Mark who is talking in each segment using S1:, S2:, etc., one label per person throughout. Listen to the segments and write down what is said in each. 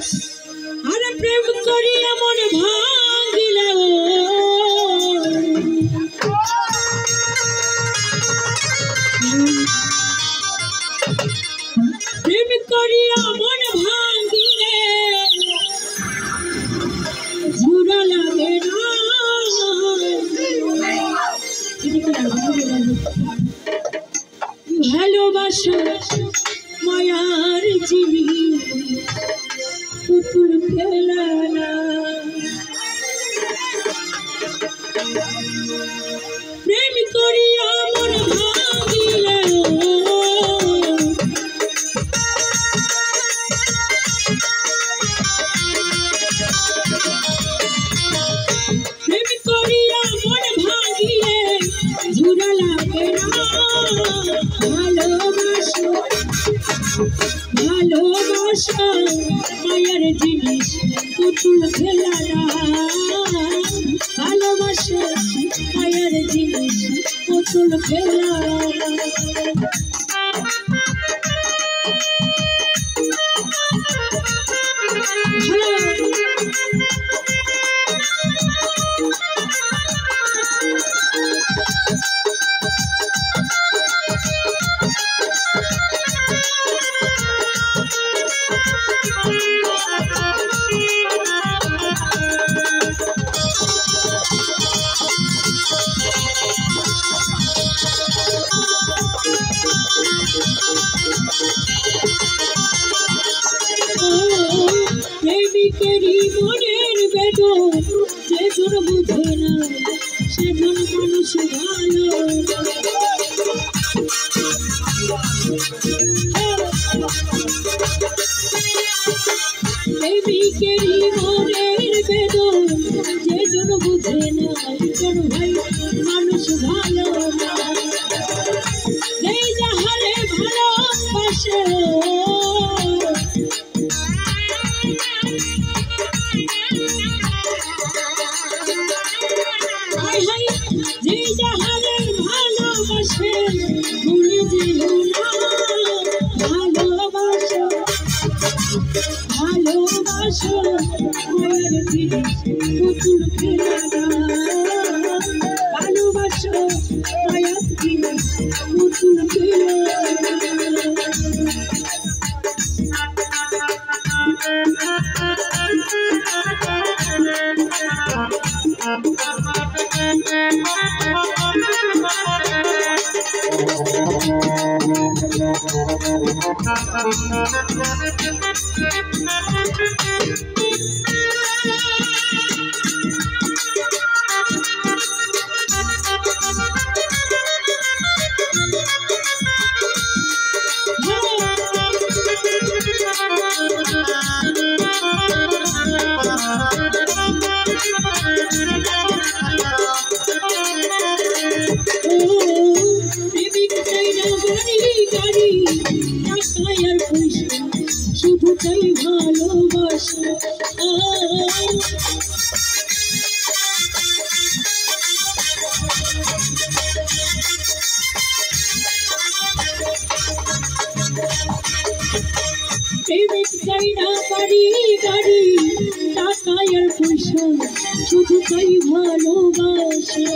S1: আরে প্রেম করিয়া মন ভাঙিলে প্রেম করিয়া মন ভাঙিলে জোড়া লাগে না ভালোবাসা মায়ার জিনিস পুতুল খেলা না প্রেম করিয়া মন ভাঙিলে প্রেম করিয়া মন ভাঙিলে জোড়া লাগে না ভালোবাসা ভালোবাসা মায়ের জিনিস পুতুল খেলা না ভালোবাসা মায়ের জিনিস পুতুল খেলা প্রেমিকেরই মনের বেদন যে তোর বুঝে না সেজন মানুষ ভালো প্রেমিকেরই মনের বেদন যে জন বুঝে না সেজন ভাই মানুষ ভালো এই যাহারে ভালোবাসে যে যাহারে ভালোবাসে ভুলে যেও না ভালোবাসো ভালোবাসো মায়ের জিনিস পুতুল খেলা না ভালোবাসো মায়ের জিনিস পুতুল খেলা শুধু তাই ভালোবাসা প্রেমিক চাই না বাড়ি গাড়ি টাকা আর পয়সা শুধু তাই ভালোবাসা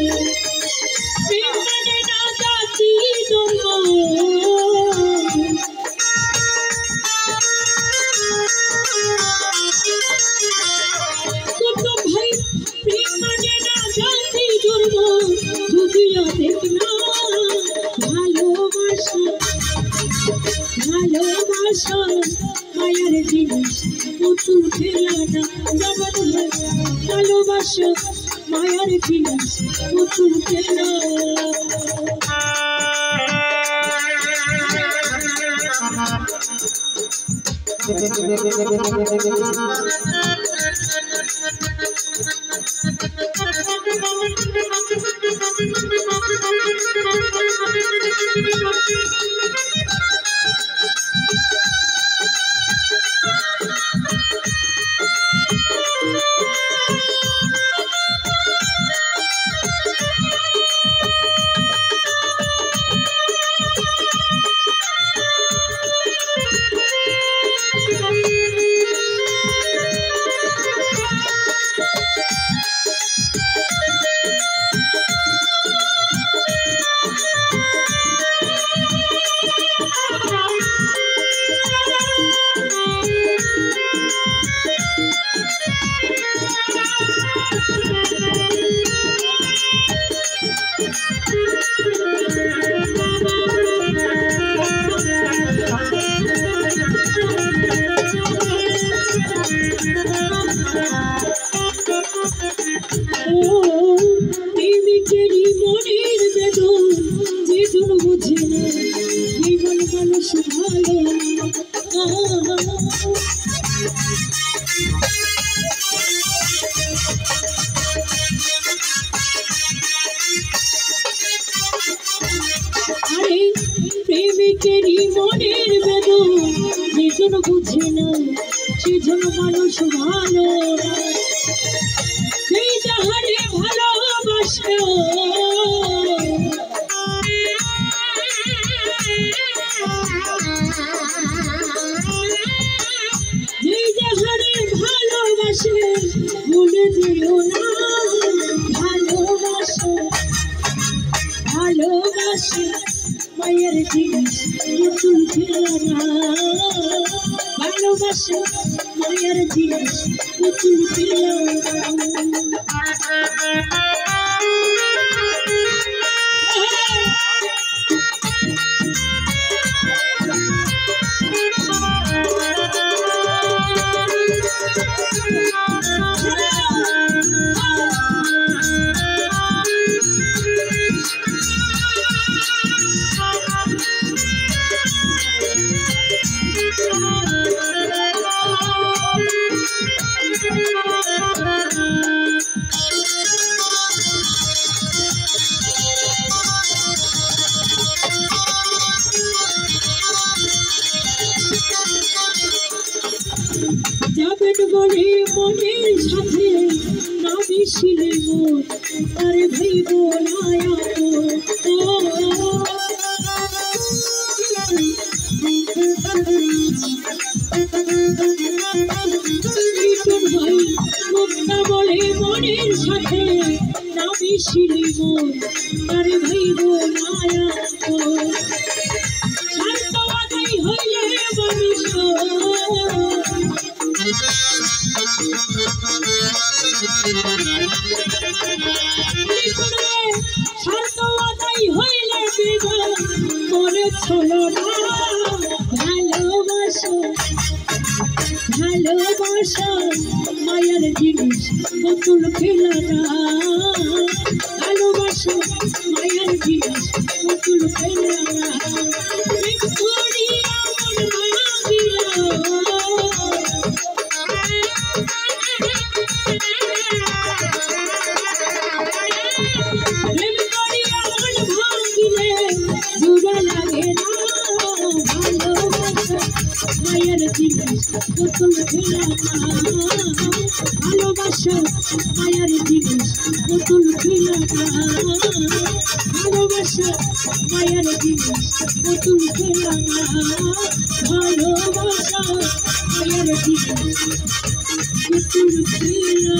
S1: প্রেম মানে না জাতি ধর্ম ভালোবাসা মায়ের জিনিস পুতুল খেলা না জগৎ ভালোবাসা মায়ের জিনিস পুতুল খেলা প্রেমিকেরই মনের বেদন যেজন বুঝে না জীবন মানুষ ভালো আরে প্রেমিকেরই মনের বেদন যেজন বুঝে না সেজন মানুষ ভালো সেই যাহারে ভালোবাসো যেই যাহারে ভালোবাসে ভুলে যেও না ভালোবাসো ভালোবাসে মায়ের জিনিস পুতুল খেলা ভালোবাসে মায়ের জিনিস পুতুল খেলা যাবেন বলে মনের সাথে না মিশিলে মন আরে ভাইব ভাই মুক্তা বলে মনের সাথে না মিশিলে মন আরে ভাইব স্বার্থবাদী হইলে মানুষ স্বার্থবাদী হইলে বিবাহ করেছিল না ভালোবাসো ভালোবাসো মায়ের জিনিস পুতুল খেলা না ভালোবাসো মায়ের জিনিস পুতুল খেলা না মায়ের জিনিস পুতুল খেলা ভালোবাসো মায়ের জিনিস পুতুল খেলা ভালোবাসো মায়ের জিনিস পুতুল খেলা ভালোবাসো মায়ের জিনিস পুতুল খেলা।